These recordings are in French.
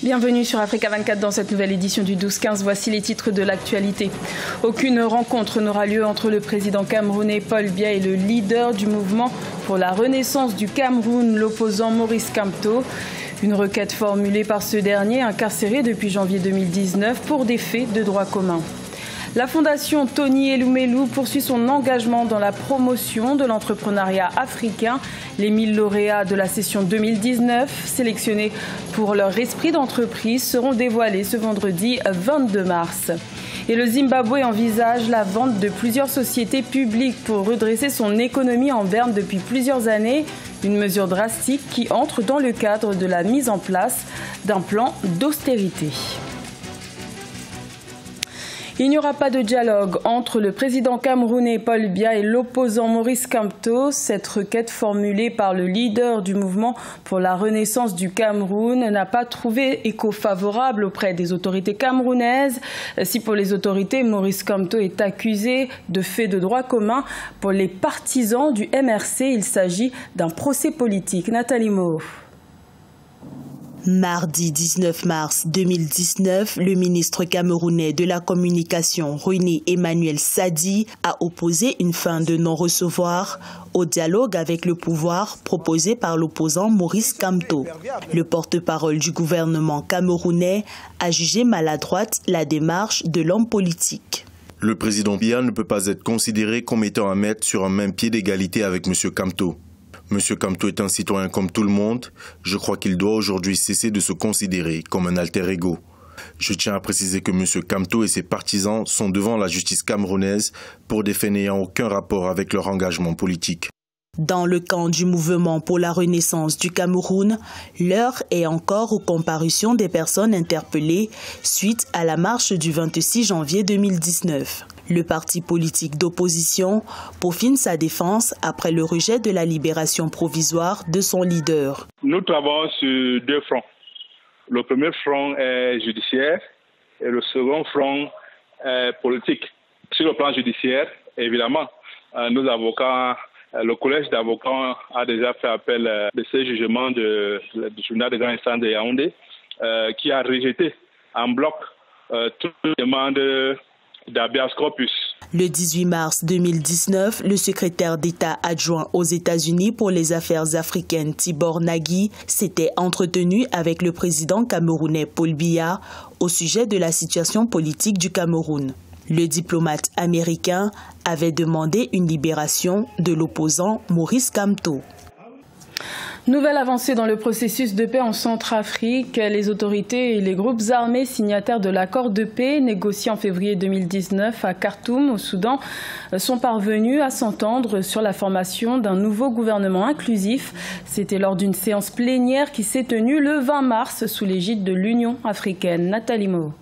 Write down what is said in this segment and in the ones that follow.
Bienvenue sur Africa 24 dans cette nouvelle édition du 12-15. Voici les titres de l'actualité. Aucune rencontre n'aura lieu entre le président camerounais Paul Biya et le leader du mouvement pour la renaissance du Cameroun, l'opposant Maurice Kamto. Une requête formulée par ce dernier, incarcéré depuis janvier 2019 pour des faits de droit commun. La fondation Tony Elumelu poursuit son engagement dans la promotion de l'entrepreneuriat africain. Les 1000 lauréats de la session 2019, sélectionnés pour leur esprit d'entreprise, seront dévoilés ce vendredi 22 mars. Et le Zimbabwe envisage la vente de plusieurs sociétés publiques pour redresser son économie en berne depuis plusieurs années. Une mesure drastique qui entre dans le cadre de la mise en place d'un plan d'austérité. Il n'y aura pas de dialogue entre le président camerounais Paul Biya et l'opposant Maurice Kamto. Cette requête formulée par le leader du mouvement pour la renaissance du Cameroun n'a pas trouvé écho favorable auprès des autorités camerounaises. Si pour les autorités, Maurice Kamto est accusé de faits de droit commun, pour les partisans du MRC, il s'agit d'un procès politique. Nathalie Mo. Mardi 19 mars 2019, le ministre camerounais de la Communication, René Emmanuel Sadi, a opposé une fin de non-recevoir au dialogue avec le pouvoir proposé par l'opposant Maurice Kamto. Le porte-parole du gouvernement camerounais a jugé maladroite la démarche de l'homme politique. Le président Biya ne peut pas être considéré comme étant à mettre sur un même pied d'égalité avec M. Kamto. M. Kamto est un citoyen comme tout le monde. Je crois qu'il doit aujourd'hui cesser de se considérer comme un alter ego. Je tiens à préciser que M. Kamto et ses partisans sont devant la justice camerounaise pour des faits n'ayant aucun rapport avec leur engagement politique. Dans le camp du mouvement pour la renaissance du Cameroun, l'heure est encore aux comparutions des personnes interpellées suite à la marche du 26 janvier 2019. Le parti politique d'opposition peaufine sa défense après le rejet de la libération provisoire de son leader. Nous travaillons sur deux fronts. Le premier front est judiciaire et le second front est politique. Sur le plan judiciaire, évidemment, nos avocats, le collège d'avocats a déjà fait appel de ce jugement du tribunal de grande instance de Yaoundé qui a rejeté en bloc toute demande d'habeas corpus. Le 18 mars 2019, le secrétaire d'État adjoint aux États-Unis pour les affaires africaines Tibor Nagy s'était entretenu avec le président camerounais Paul Biya au sujet de la situation politique du Cameroun. Le diplomate américain avait demandé une libération de l'opposant Maurice Kamto. Nouvelle avancée dans le processus de paix en Centrafrique. Les autorités et les groupes armés signataires de l'accord de paix négocié en février 2019 à Khartoum, au Soudan, sont parvenus à s'entendre sur la formation d'un nouveau gouvernement inclusif. C'était lors d'une séance plénière qui s'est tenue le 20 mars sous l'égide de l'Union africaine. Nathalie Mo.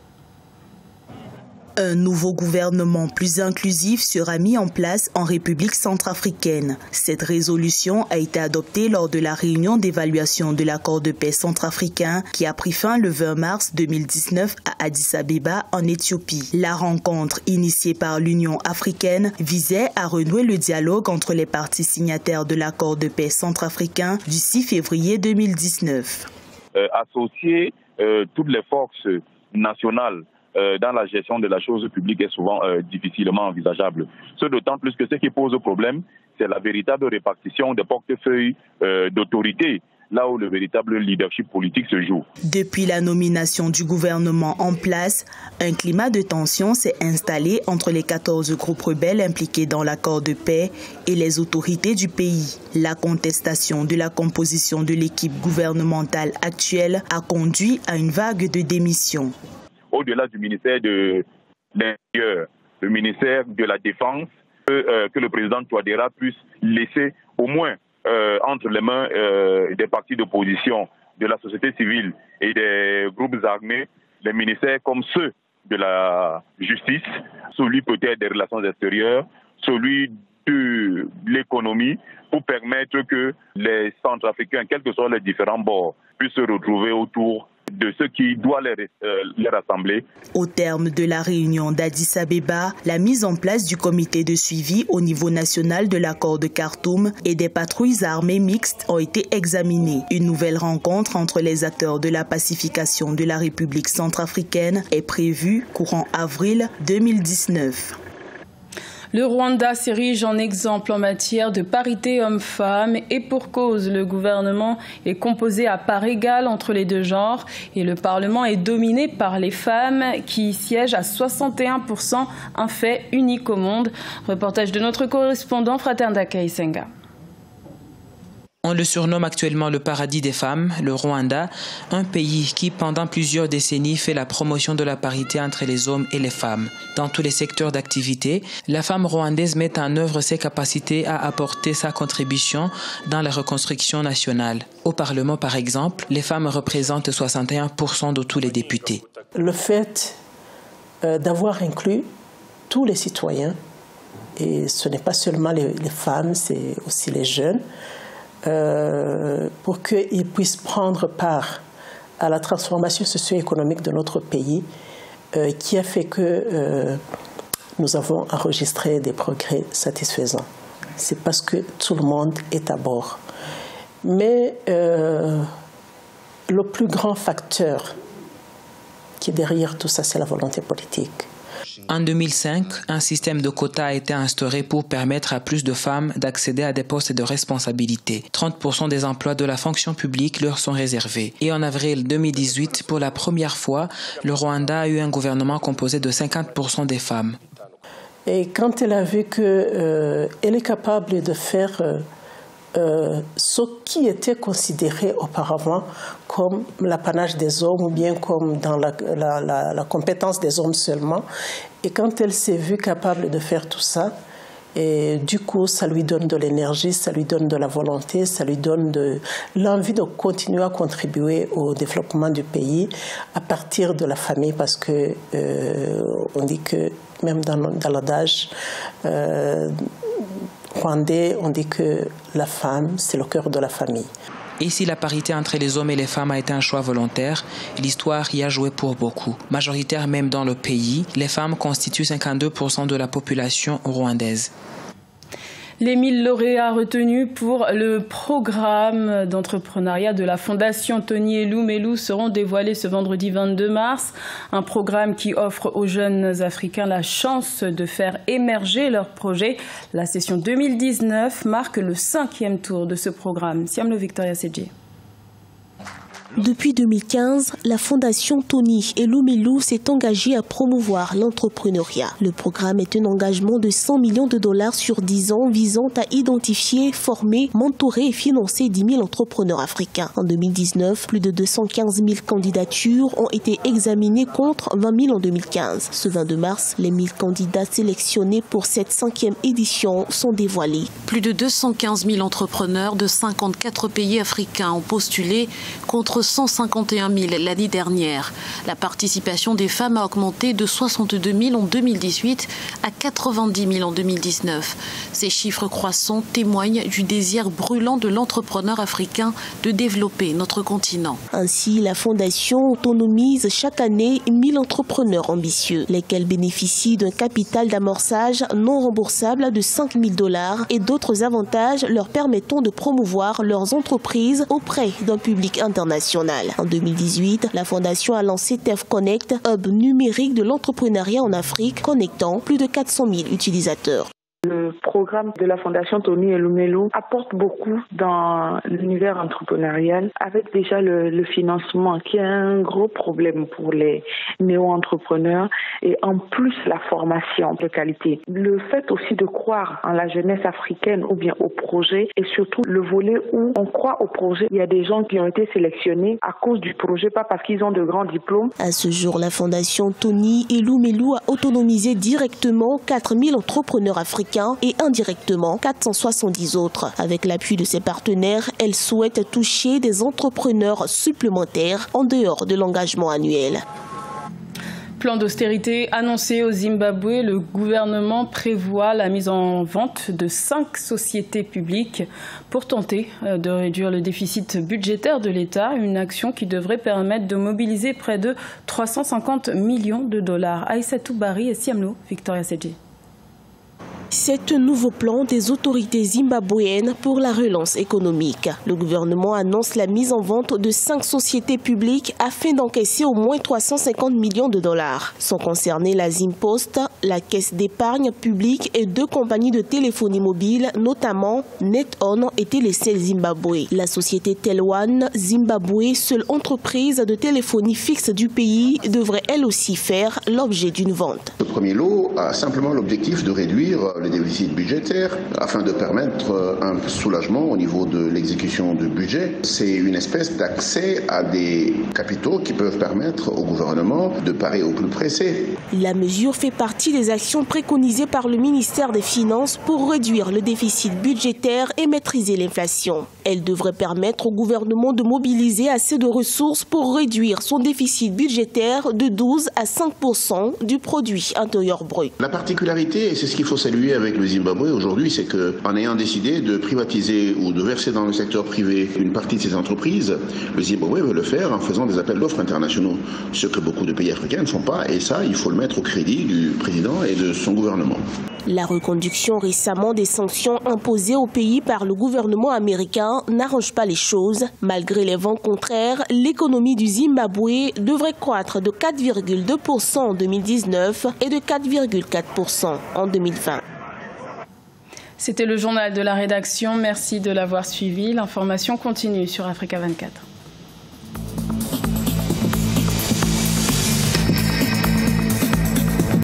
Un nouveau gouvernement plus inclusif sera mis en place en République centrafricaine. Cette résolution a été adoptée lors de la réunion d'évaluation de l'accord de paix centrafricain qui a pris fin le 20 mars 2019 à Addis Abeba en Éthiopie. La rencontre initiée par l'Union africaine visait à renouer le dialogue entre les parties signataires de l'accord de paix centrafricain du 6 février 2019. Associer toutes les forces nationales dans la gestion de la chose publique est souvent difficilement envisageable. Ce d'autant plus que ce qui pose problème, c'est la véritable répartition des portefeuilles d'autorité, là où le véritable leadership politique se joue. Depuis la nomination du gouvernement en place, un climat de tension s'est installé entre les 14 groupes rebelles impliqués dans l'accord de paix et les autorités du pays. La contestation de la composition de l'équipe gouvernementale actuelle a conduit à une vague de démissions. Au-delà du ministère de l'Intérieur, le ministère de la Défense, que le président Touadéra puisse laisser au moins entre les mains des partis d'opposition, de la société civile et des groupes armés, les ministères comme ceux de la justice, celui peut-être des relations extérieures, celui de l'économie, pour permettre que les Centrafricains, quels que soient les différents bords, puissent se retrouver autour de ce qui doit les rassembler. Au terme de la réunion d'Addis Abeba, la mise en place du comité de suivi au niveau national de l'accord de Khartoum et des patrouilles armées mixtes ont été examinées. Une nouvelle rencontre entre les acteurs de la pacification de la République centrafricaine est prévue courant avril 2019. Le Rwanda s'érige en exemple en matière de parité homme-femme et pour cause, le gouvernement est composé à part égale entre les deux genres et le Parlement est dominé par les femmes qui y siègent à 61%, un fait unique au monde. Reportage de notre correspondant Fraternda Kaisenga. On le surnomme actuellement le paradis des femmes, le Rwanda, un pays qui pendant plusieurs décennies fait la promotion de la parité entre les hommes et les femmes. Dans tous les secteurs d'activité, la femme rwandaise met en œuvre ses capacités à apporter sa contribution dans la reconstruction nationale. Au Parlement, par exemple, les femmes représentent 61% de tous les députés. Le fait d'avoir inclus tous les citoyens, et ce n'est pas seulement les femmes, c'est aussi les jeunes, pour qu'ils puissent prendre part à la transformation socio-économique de notre pays, qui a fait que nous avons enregistré des progrès satisfaisants. C'est parce que tout le monde est à bord. Mais le plus grand facteur qui est derrière tout ça, c'est la volonté politique. En 2005, un système de quotas a été instauré pour permettre à plus de femmes d'accéder à des postes de responsabilité. 30% des emplois de la fonction publique leur sont réservés. Et en avril 2018, pour la première fois, le Rwanda a eu un gouvernement composé de 50% des femmes. Et quand elle a vu qu'elle est capable de faire ce qui était considéré auparavant comme l'apanage des hommes ou bien comme dans la compétence des hommes seulement. Et quand elle s'est vue capable de faire tout ça, et du coup, ça lui donne de l'énergie, ça lui donne de la volonté, ça lui donne de l'envie de continuer à contribuer au développement du pays à partir de la famille, parce que on dit que même dans l'adage rwandais, on dit que la femme, c'est le cœur de la famille. Et si la parité entre les hommes et les femmes a été un choix volontaire, l'histoire y a joué pour beaucoup. Majoritaire même dans le pays, les femmes constituent 52% de la population rwandaise. Les 1000 lauréats retenus pour le programme d'entrepreneuriat de la Fondation Tony Elumelu seront dévoilés ce vendredi 22 mars. Un programme qui offre aux jeunes Africains la chance de faire émerger leurs projets. La session 2019 marque le 5e tour de ce programme. Siamlo Victoria Sedji. Depuis 2015, la Fondation Tony Elumelu s'est engagée à promouvoir l'entrepreneuriat. Le programme est un engagement de 100 millions de dollars sur 10 ans visant à identifier, former, mentorer et financer 10 000 entrepreneurs africains. En 2019, plus de 215 000 candidatures ont été examinées contre 20 000 en 2015. Ce 22 mars, les 1000 candidats sélectionnés pour cette 5e édition sont dévoilés. Plus de 215 000 entrepreneurs de 54 pays africains ont postulé contre 151 000 l'année dernière. La participation des femmes a augmenté de 62 000 en 2018 à 90 000 en 2019. Ces chiffres croissants témoignent du désir brûlant de l'entrepreneur africain de développer notre continent. Ainsi, la Fondation autonomise chaque année 1000 entrepreneurs ambitieux, lesquels bénéficient d'un capital d'amorçage non remboursable de 5 000 $ et d'autres avantages leur permettant de promouvoir leurs entreprises auprès d'un public international. En 2018, la Fondation a lancé TEF Connect, hub numérique de l'entrepreneuriat en Afrique, connectant plus de 400 000 utilisateurs. Le programme de la Fondation Tony Elumelu apporte beaucoup dans l'univers entrepreneurial avec déjà le financement qui est un gros problème pour les néo-entrepreneurs et en plus la formation de qualité. Le fait aussi de croire en la jeunesse africaine ou bien au projet et surtout le volet où on croit au projet. Il y a des gens qui ont été sélectionnés à cause du projet, pas parce qu'ils ont de grands diplômes. À ce jour, la Fondation Tony Elumelu a autonomisé directement 4000 entrepreneurs africains et indirectement 470 autres. Avec l'appui de ses partenaires, elle souhaite toucher des entrepreneurs supplémentaires en dehors de l'engagement annuel. plan d'austérité annoncé au Zimbabwe, le gouvernement prévoit la mise en vente de 5 sociétés publiques pour tenter de réduire le déficit budgétaire de l'État, une action qui devrait permettre de mobiliser près de 350 millions de dollars. Aïssatou Bari et Siamlo, Victoria Sedji. C'est un nouveau plan des autorités zimbabwéennes pour la relance économique. Le gouvernement annonce la mise en vente de 5 sociétés publiques afin d'encaisser au moins 350 millions de dollars. Sont concernées la Zimpost, la Caisse d'épargne publique et 2 compagnies de téléphonie mobile, notamment NetOn et Telecel Zimbabwe. La société Telwan Zimbabwe, seule entreprise de téléphonie fixe du pays, devrait elle aussi faire l'objet d'une vente. Le premier lot a simplement l'objectif de réduire le déficit budgétaire afin de permettre un soulagement au niveau de l'exécution du budget. C'est une espèce d'accès à des capitaux qui peuvent permettre au gouvernement de parer au plus pressé. La mesure fait partie des actions préconisées par le ministère des Finances pour réduire le déficit budgétaire et maîtriser l'inflation. Elle devrait permettre au gouvernement de mobiliser assez de ressources pour réduire son déficit budgétaire de 12 à 5% du produit intérieur brut. La particularité, et c'est ce qu'il faut saluer avec le Zimbabwe aujourd'hui, c'est qu'en ayant décidé de privatiser ou de verser dans le secteur privé une partie de ces entreprises, le Zimbabwe veut le faire en faisant des appels d'offres internationaux, ce que beaucoup de pays africains ne font pas, et ça, il faut le mettre au crédit du président et de son gouvernement. La reconduction récemment des sanctions imposées au pays par le gouvernement américain n'arrange pas les choses. Malgré les vents contraires, l'économie du Zimbabwe devrait croître de 4,2% en 2019 et de 4,4% en 2020. C'était le journal de la rédaction. Merci de l'avoir suivi. L'information continue sur Africa 24.